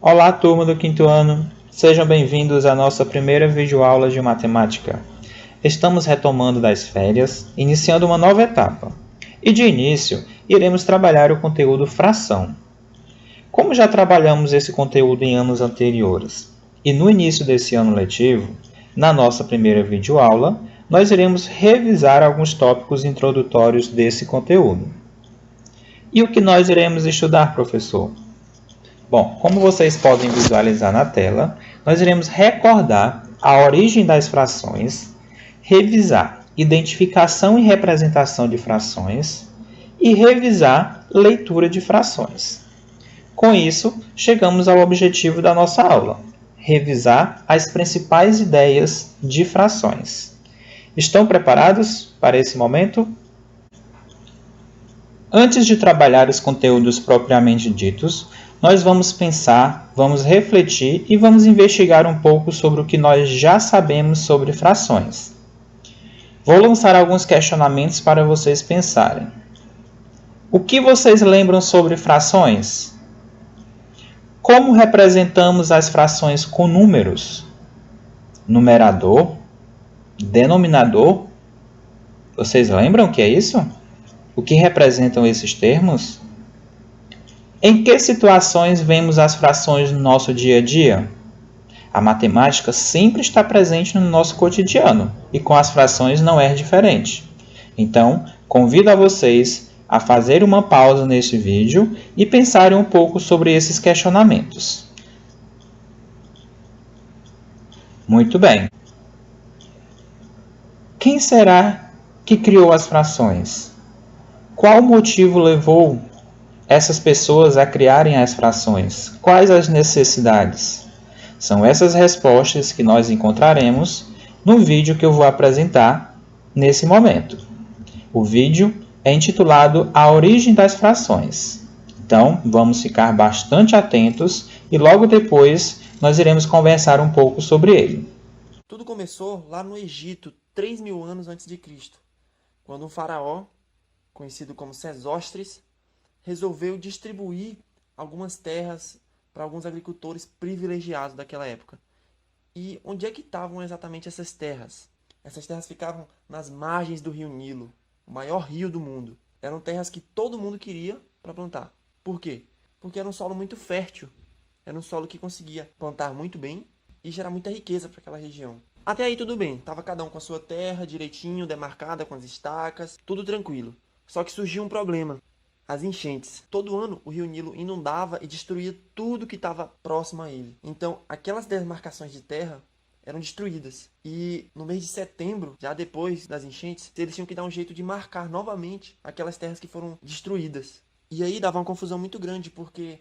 Olá, turma do quinto ano. Sejam bem-vindos à nossa primeira videoaula de matemática. Estamos retomando das férias, iniciando uma nova etapa. E de início, iremos trabalhar o conteúdo fração. Como já trabalhamos esse conteúdo em anos anteriores, e no início desse ano letivo, na nossa primeira videoaula, nós iremos revisar alguns tópicos introdutórios desse conteúdo. E o que nós iremos estudar, professor? Bom, como vocês podem visualizar na tela, nós iremos recordar a origem das frações, revisar identificação e representação de frações e revisar leitura de frações. Com isso, chegamos ao objetivo da nossa aula: revisar as principais ideias de frações. Estão preparados para esse momento? Antes de trabalhar os conteúdos propriamente ditos, nós vamos pensar, vamos refletir e vamos investigar um pouco sobre o que nós já sabemos sobre frações. Vou lançar alguns questionamentos para vocês pensarem. O que vocês lembram sobre frações? Como representamos as frações com números? Numerador? Denominador? Vocês lembram o que é isso? O que representam esses termos? Em que situações vemos as frações no nosso dia a dia? A matemática sempre está presente no nosso cotidiano e com as frações não é diferente. Então, convido a vocês a fazer uma pausa neste vídeo e pensarem um pouco sobre esses questionamentos. Muito bem. Quem será que criou as frações? Qual motivo levou essas pessoas a criarem as frações? Quais as necessidades? São essas respostas que nós encontraremos no vídeo que eu vou apresentar nesse momento. O vídeo é intitulado A Origem das Frações. Então, vamos ficar bastante atentos e logo depois nós iremos conversar um pouco sobre ele. Tudo começou lá no Egito, 3.000 anos antes de Cristo, quando um faraó, conhecido como Sesostris, resolveu distribuir algumas terras para alguns agricultores privilegiados daquela época. E onde é que estavam exatamente essas terras? Essas terras ficavam nas margens do rio Nilo, o maior rio do mundo. Eram terras que todo mundo queria para plantar. Por quê? Porque era um solo muito fértil. Era um solo que conseguia plantar muito bem e gerar muita riqueza para aquela região. Até aí tudo bem, tava cada um com a sua terra direitinho, demarcada com as estacas, tudo tranquilo. Só que surgiu um problema: as enchentes. Todo ano o rio Nilo inundava e destruía tudo que estava próximo a ele. Então, aquelas demarcações de terra eram destruídas. E no mês de setembro, já depois das enchentes, eles tinham que dar um jeito de marcar novamente aquelas terras que foram destruídas. E aí dava uma confusão muito grande, porque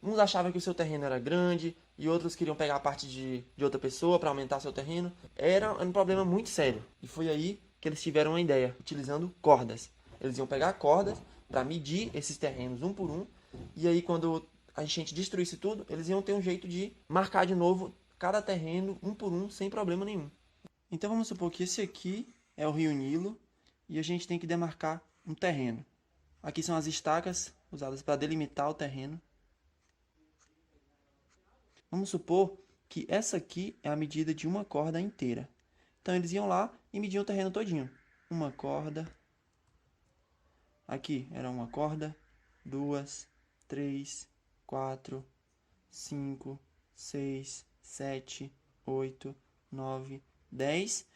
uns achavam que o seu terreno era grande e outros queriam pegar a parte de outra pessoa para aumentar seu terreno. Era um problema muito sério. E foi aí que eles tiveram uma ideia, utilizando cordas. Eles iam pegar cordas para medir esses terrenos um por um. E aí, quando a enchente destruísse tudo, eles iam ter um jeito de marcar de novo cada terreno um por um, sem problema nenhum. Então vamos supor que esse aqui é o rio Nilo e a gente tem que demarcar um terreno. Aqui são as estacas usadas para delimitar o terreno. Vamos supor que essa aqui é a medida de uma corda inteira. Então eles iam lá e mediam o terreno todinho. Uma corda. Aqui era uma corda, 2, 3, 4, 5, 6, 7, 8, 9, 10.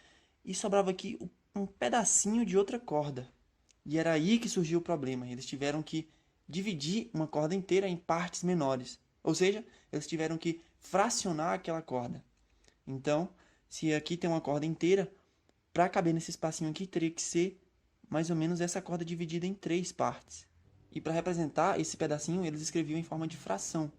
E sobrava aqui um pedacinho de outra corda. E era aí que surgiu o problema. Eles tiveram que dividir uma corda inteira em partes menores. Ou seja, eles tiveram que fracionar aquela corda. Então, se aqui tem uma corda inteira, para caber nesse espacinho aqui, teria que ser mais ou menos essa corda dividida em 3 partes. E para representar esse pedacinho, eles escreviam em forma de fração.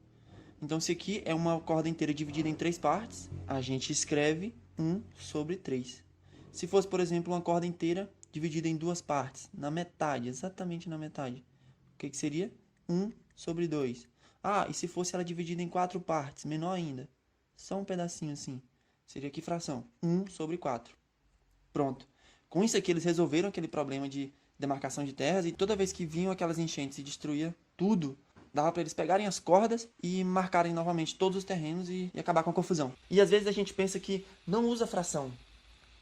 Então, se aqui é uma corda inteira dividida em 3 partes, a gente escreve 1 sobre 3. Se fosse, por exemplo, uma corda inteira dividida em 2 partes, na metade, exatamente na metade, o que seria? 1 sobre 2. Ah, e se fosse ela dividida em 4 partes, menor ainda, só um pedacinho assim, seria que fração? 1 sobre 4. Pronto. Com isso aqui, eles resolveram aquele problema de demarcação de terras e toda vez que vinham aquelas enchentes e destruía tudo, Dava para eles pegarem as cordas e marcarem novamente todos os terrenos e acabar com a confusão. E às vezes a gente pensa que não usa fração,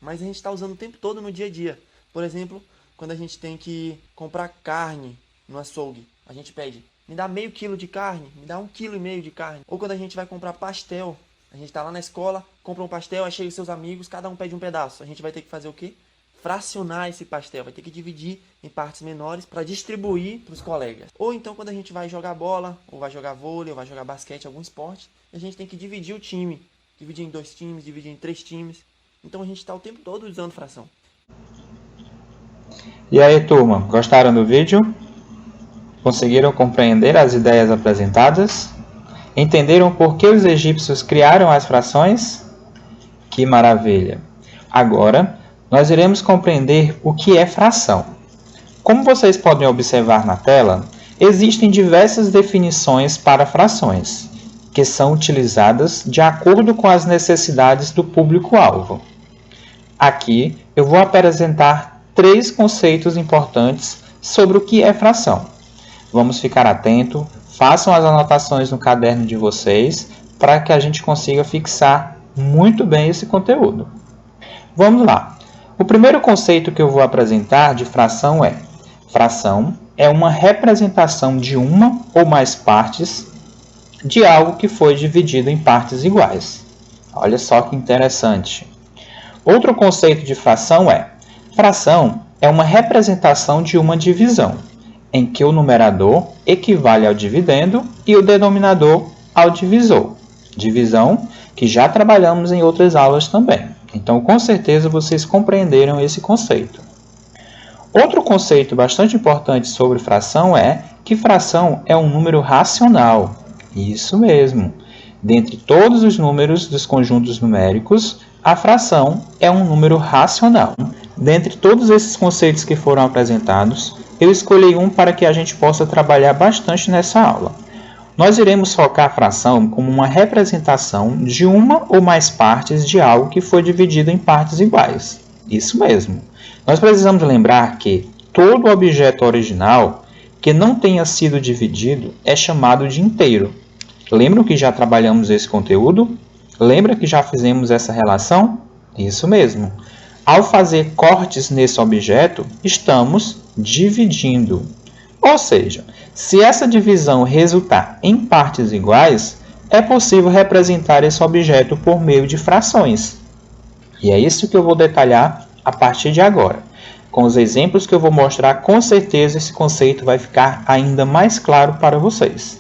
mas a gente está usando o tempo todo no dia a dia. Por exemplo, quando a gente tem que comprar carne no açougue, a gente pede: me dá meio quilo de carne, me dá 1,5 kg de carne. Ou quando a gente vai comprar pastel, a gente está lá na escola, compra um pastel, aí chega os seus amigos, cada um pede um pedaço. A gente vai ter que fazer o quê? Fracionar esse pastel, vai ter que dividir em partes menores para distribuir para os colegas. Ou então quando a gente vai jogar bola, ou vai jogar vôlei, ou vai jogar basquete, algum esporte, a gente tem que dividir o time, dividir em 2 times, dividir em 3 times. Então a gente está o tempo todo usando fração. E aí, turma, gostaram do vídeo? Conseguiram compreender as ideias apresentadas? Entenderam por que os egípcios criaram as frações? Que maravilha! Agora, nós iremos compreender o que é fração. Como vocês podem observar na tela, existem diversas definições para frações, que são utilizadas de acordo com as necessidades do público-alvo. Aqui eu vou apresentar 3 conceitos importantes sobre o que é fração. Vamos ficar atento, façam as anotações no caderno de vocês para que a gente consiga fixar muito bem esse conteúdo. Vamos lá. O primeiro conceito que eu vou apresentar de fração é: fração é uma representação de uma ou mais partes de algo que foi dividido em partes iguais. Olha só que interessante. Outro conceito de fração é: fração é uma representação de uma divisão, em que o numerador equivale ao dividendo e o denominador ao divisor. Divisão que já trabalhamos em outras aulas também. Então, com certeza, vocês compreenderam esse conceito. Outro conceito bastante importante sobre fração é que fração é um número racional. Isso mesmo. Dentre todos os números dos conjuntos numéricos, a fração é um número racional. Dentre todos esses conceitos que foram apresentados, eu escolhi um para que a gente possa trabalhar bastante nessa aula. Nós iremos focar a fração como uma representação de uma ou mais partes de algo que foi dividido em partes iguais. Isso mesmo. Nós precisamos lembrar que todo objeto original que não tenha sido dividido é chamado de inteiro. Lembram que já trabalhamos esse conteúdo? Lembra que já fizemos essa relação? Isso mesmo. Ao fazer cortes nesse objeto, estamos dividindo. Ou seja, se essa divisão resultar em partes iguais, é possível representar esse objeto por meio de frações. E é isso que eu vou detalhar a partir de agora. Com os exemplos que eu vou mostrar, com certeza esse conceito vai ficar ainda mais claro para vocês.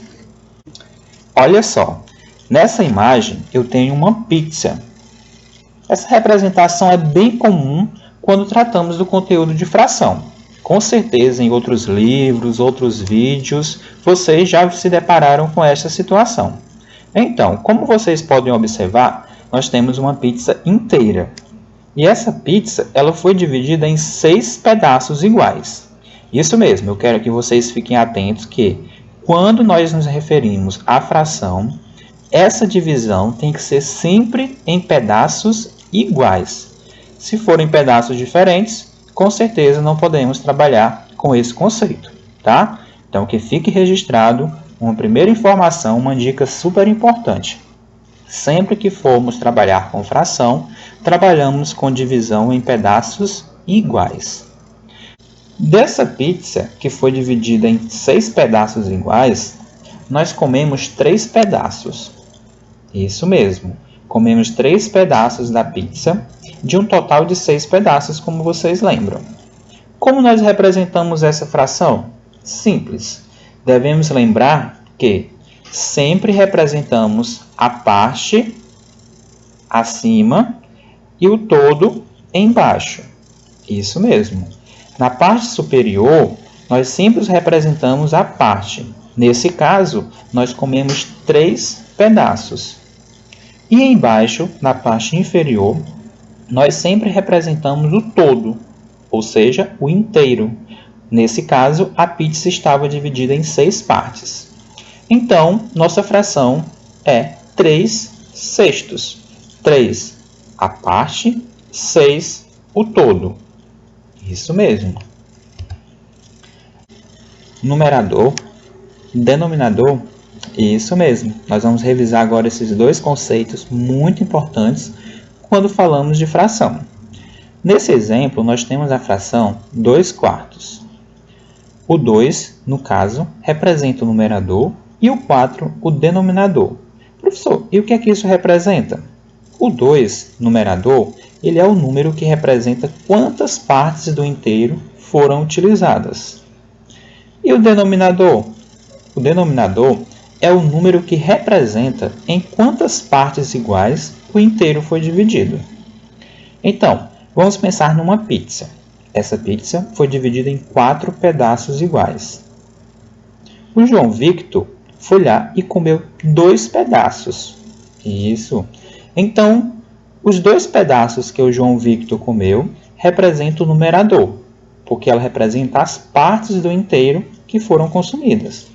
Olha só, nessa imagem eu tenho uma pizza. Essa representação é bem comum quando tratamos do conteúdo de fração. Com certeza, em outros livros, outros vídeos, vocês já se depararam com essa situação. Então, como vocês podem observar, nós temos uma pizza inteira. E essa pizza ela foi dividida em 6 pedaços iguais. Isso mesmo, eu quero que vocês fiquem atentos que, quando nós nos referimos à fração, essa divisão tem que ser sempre em pedaços iguais. Se forem pedaços diferentes, com certeza não podemos trabalhar com esse conceito, tá? Então, que fique registrado uma primeira informação, uma dica super importante. Sempre que formos trabalhar com fração, trabalhamos com divisão em pedaços iguais. Dessa pizza, que foi dividida em 6 pedaços iguais, nós comemos 3 pedaços. Isso mesmo, comemos 3 pedaços da pizza, de um total de 6 pedaços, como vocês lembram. Como nós representamos essa fração? Simples. Devemos lembrar que sempre representamos a parte acima e o todo embaixo. Isso mesmo. Na parte superior, nós sempre representamos a parte. Nesse caso, nós comemos 3 pedaços. E embaixo, na parte inferior, nós sempre representamos o todo, ou seja, o inteiro. Nesse caso, a pizza estava dividida em 6 partes. Então, nossa fração é 3/6. 3 a parte, 6 o todo. Isso mesmo. Numerador denominador? Isso mesmo, nós vamos revisar agora esses dois conceitos muito importantes quando falamos de fração. Nesse exemplo, nós temos a fração 2/4. O 2, no caso, representa o numerador e o 4, o denominador. Professor, e o que é que isso representa? O 2, numerador, ele é o número que representa quantas partes do inteiro foram utilizadas. E o denominador? O denominador é o número que representa em quantas partes iguais o inteiro foi dividido. Então, vamos pensar numa pizza. Essa pizza foi dividida em 4 pedaços iguais. O João Victor foi lá e comeu 2 pedaços. Isso. Então, os 2 pedaços que o João Victor comeu representam o numerador, porque ela representa as partes do inteiro que foram consumidas.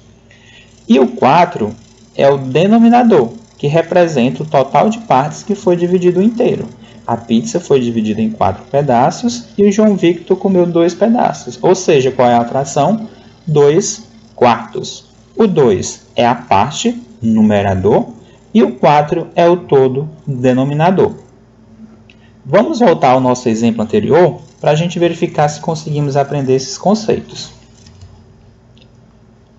E o 4 é o denominador, que representa o total de partes que foi dividido inteiro. A pizza foi dividida em 4 pedaços e o João Victor comeu 2 pedaços. Ou seja, qual é a fração? 2/4. O 2 é a parte, numerador, e o 4 é o todo, denominador. Vamos voltar ao nosso exemplo anterior para a gente verificar se conseguimos aprender esses conceitos.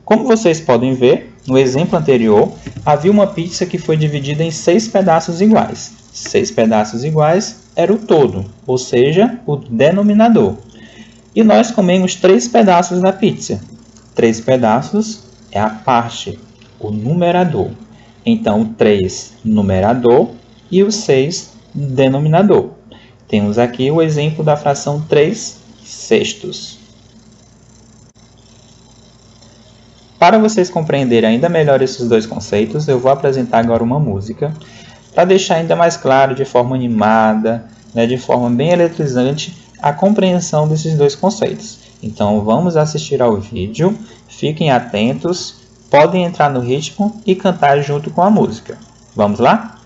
Como vocês podem ver, no exemplo anterior, havia uma pizza que foi dividida em 6 pedaços iguais. 6 pedaços iguais era o todo, ou seja, o denominador. E nós comemos 3 pedaços da pizza. 3 pedaços é a parte, o numerador. Então, o 3, numerador, e o 6, denominador. Temos aqui o exemplo da fração 3/6. Para vocês compreenderem ainda melhor esses dois conceitos, eu vou apresentar agora uma música para deixar ainda mais claro, de forma animada, de forma bem eletrizante, a compreensão desses dois conceitos. Então, vamos assistir ao vídeo, fiquem atentos, podem entrar no ritmo e cantar junto com a música. Vamos lá?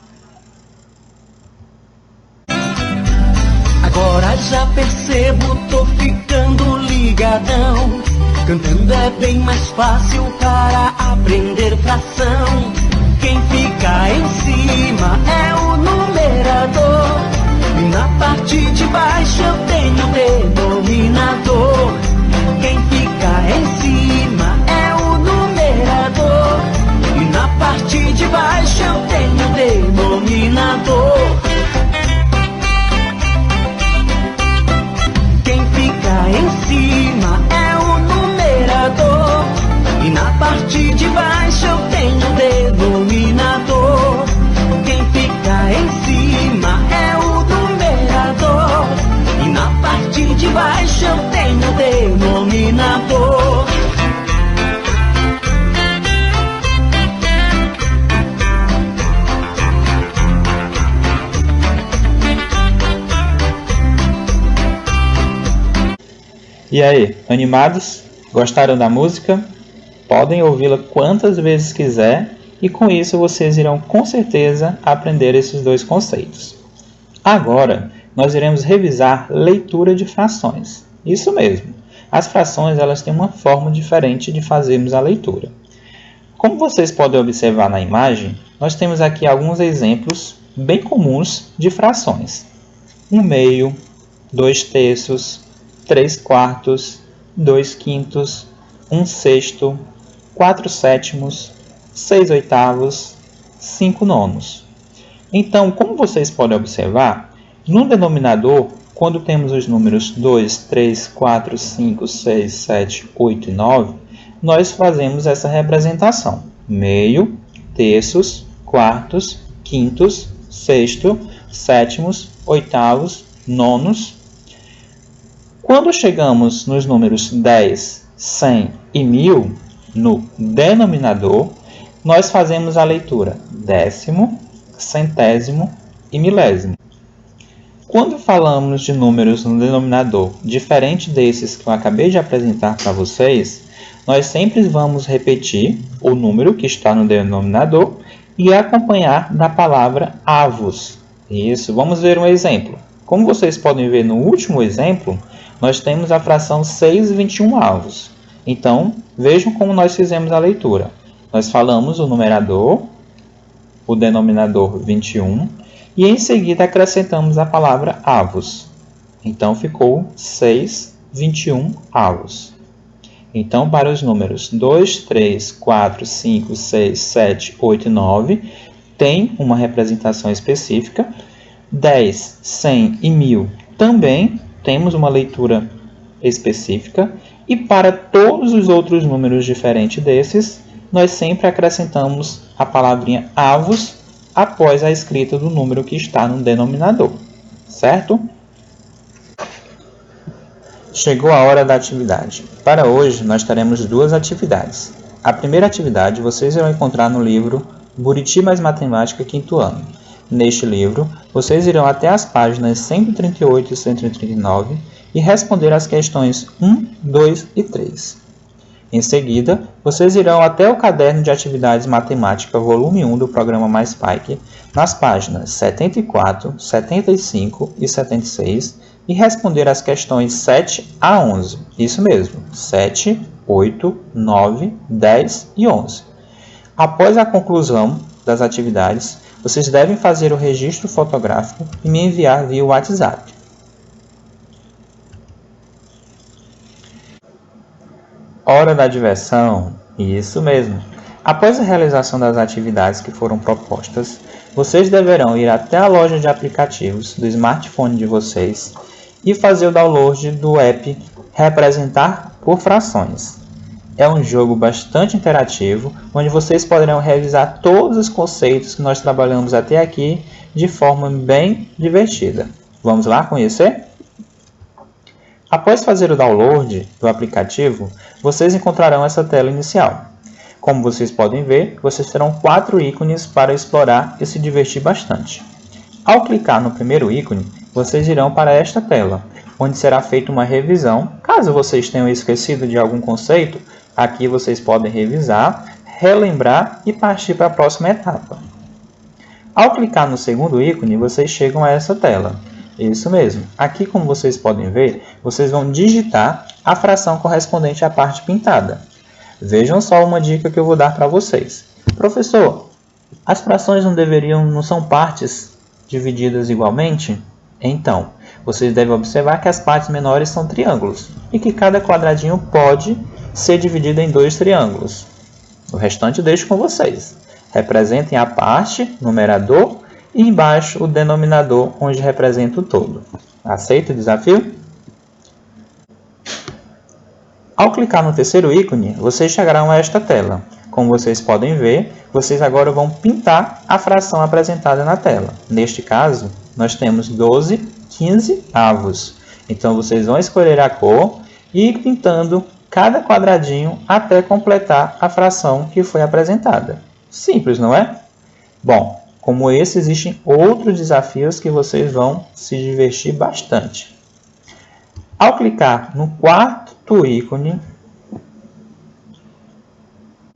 Agora já percebo, tô ficando ligadão. Cantando é bem mais fácil para aprender fração. Quem fica em cima é o numerador, e na parte de baixo eu tenho o denominador. Quem fica em cima é o numerador, e na parte de baixo eu tenho o denominador. Quem fica em cima é o numerador, e na parte de baixo eu tenho o denominador. Quem fica em cima é o numerador, e na parte de baixo eu tenho o denominador. E aí, animados? Gostaram da música? Podem ouvi-la quantas vezes quiser e com isso vocês irão com certeza aprender esses dois conceitos. Agora, nós iremos revisar leitura de frações. Isso mesmo, as frações elas têm uma forma diferente de fazermos a leitura. Como vocês podem observar na imagem, nós temos aqui alguns exemplos bem comuns de frações. 1/2, 2/3, 3/4, 2/5, 1/6, 4/7, 6/8, 5/9. Então, como vocês podem observar, no denominador, quando temos os números 2, 3, 4, 5, 6, 7, 8 e 9, nós fazemos essa representação. 1/2, 1/3, 4, 5, 6, 7, 8, 9. Quando chegamos nos números 10, 100 e 1000, no denominador, nós fazemos a leitura décimo, centésimo e milésimo. Quando falamos de números no denominador diferente desses que eu acabei de apresentar para vocês, nós sempre vamos repetir o número que está no denominador e acompanhar da palavra avos. Isso, vamos ver um exemplo. Como vocês podem ver no último exemplo, nós temos a fração 6/21. Então, vejam como nós fizemos a leitura. Nós falamos o numerador, o denominador 21, e em seguida acrescentamos a palavra avos. Então, ficou 6, 21 avos. Então, para os números 2, 3, 4, 5, 6, 7, 8 e 9, tem uma representação específica. 10, 100 e 1000 também temos uma leitura específica. E para todos os outros números diferentes desses, nós sempre acrescentamos a palavrinha avos após a escrita do número que está no denominador, certo? Chegou a hora da atividade. Para hoje, nós teremos duas atividades. A primeira atividade vocês irão encontrar no livro Buriti mais Matemática, quinto ano. Neste livro, vocês irão até as páginas 138 e 139 e responder as questões 1, 2 e 3. Em seguida, vocês irão até o caderno de atividades matemática volume 1 do programa MySpike, nas páginas 74, 75 e 76 e responder as questões 7 a 11. Isso mesmo, 7, 8, 9, 10 e 11. Após a conclusão das atividades, vocês devem fazer o registro fotográfico e me enviar via WhatsApp. Hora da diversão. Isso mesmo. Após a realização das atividades que foram propostas, vocês deverão ir até a loja de aplicativos do smartphone de vocês e fazer o download do app Representar por Frações. É um jogo bastante interativo, onde vocês poderão revisar todos os conceitos que nós trabalhamos até aqui de forma bem divertida. Vamos lá conhecer? Após fazer o download do aplicativo, vocês encontrarão essa tela inicial. Como vocês podem ver, vocês terão 4 ícones para explorar e se divertir bastante. Ao clicar no primeiro ícone, vocês irão para esta tela, onde será feita uma revisão. Caso vocês tenham esquecido de algum conceito, aqui vocês podem revisar, relembrar e partir para a próxima etapa. Ao clicar no segundo ícone, vocês chegam a essa tela. Isso mesmo. Aqui, como vocês podem ver, vocês vão digitar a fração correspondente à parte pintada. Vejam só uma dica que eu vou dar para vocês. Professor, as frações não são partes divididas igualmente? Então, vocês devem observar que as partes menores são triângulos e que cada quadradinho pode ser dividido em 2 triângulos. O restante eu deixo com vocês. Representem a parte, numerador, e embaixo o denominador, onde representa o todo. Aceita o desafio? Ao clicar no terceiro ícone, vocês chegarão a esta tela. Como vocês podem ver, vocês agora vão pintar a fração apresentada na tela. Neste caso, nós temos 12, 15 avos. Então, vocês vão escolher a cor e ir pintando cada quadradinho até completar a fração que foi apresentada. Simples, não é? Bom, como esse, existem outros desafios que vocês vão se divertir bastante. Ao clicar no quarto ícone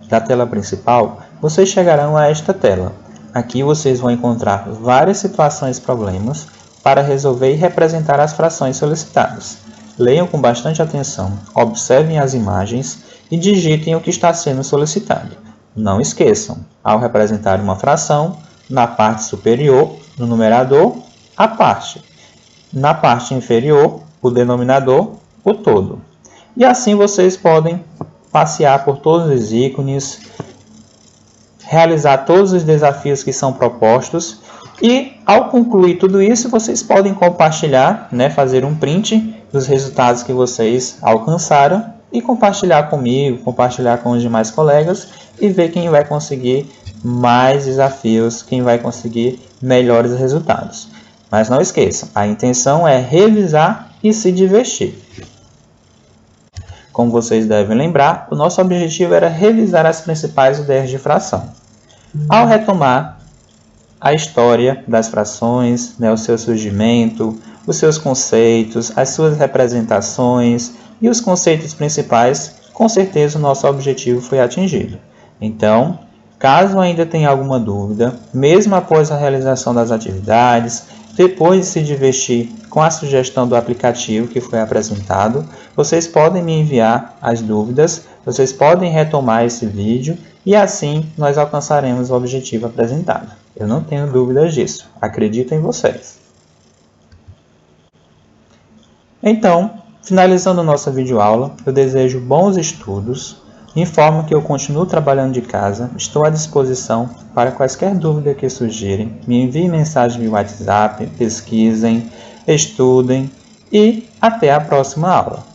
da tela principal, vocês chegarão a esta tela. Aqui vocês vão encontrar várias situações e problemas para resolver e representar as frações solicitadas. Leiam com bastante atenção, observem as imagens e digitem o que está sendo solicitado. Não esqueçam, ao representar uma fração, na parte superior, no numerador, a parte. Na parte inferior, o denominador, o todo. E assim vocês podem passear por todos os ícones, realizar todos os desafios que são propostos e, ao concluir tudo isso, vocês podem compartilhar, fazer um print dos resultados que vocês alcançaram e compartilhar comigo, compartilhar com os demais colegas e ver quem vai conseguir mais desafios, quem vai conseguir melhores resultados. Mas não esqueçam, a intenção é revisar e se divertir. Como vocês devem lembrar, o nosso objetivo era revisar as principais ideias de fração. Ao retomar a história das frações, o seu surgimento, os seus conceitos, as suas representações e os conceitos principais, com certeza o nosso objetivo foi atingido. Então, caso ainda tenha alguma dúvida, mesmo após a realização das atividades, depois de se divertir com a sugestão do aplicativo que foi apresentado, vocês podem me enviar as dúvidas, vocês podem retomar esse vídeo e assim nós alcançaremos o objetivo apresentado. Eu não tenho dúvidas disso, acredito em vocês. Então, finalizando nossa videoaula, eu desejo bons estudos, informo que eu continuo trabalhando de casa, estou à disposição para quaisquer dúvida que surgirem, me enviem mensagem via WhatsApp, pesquisem, estudem e até a próxima aula.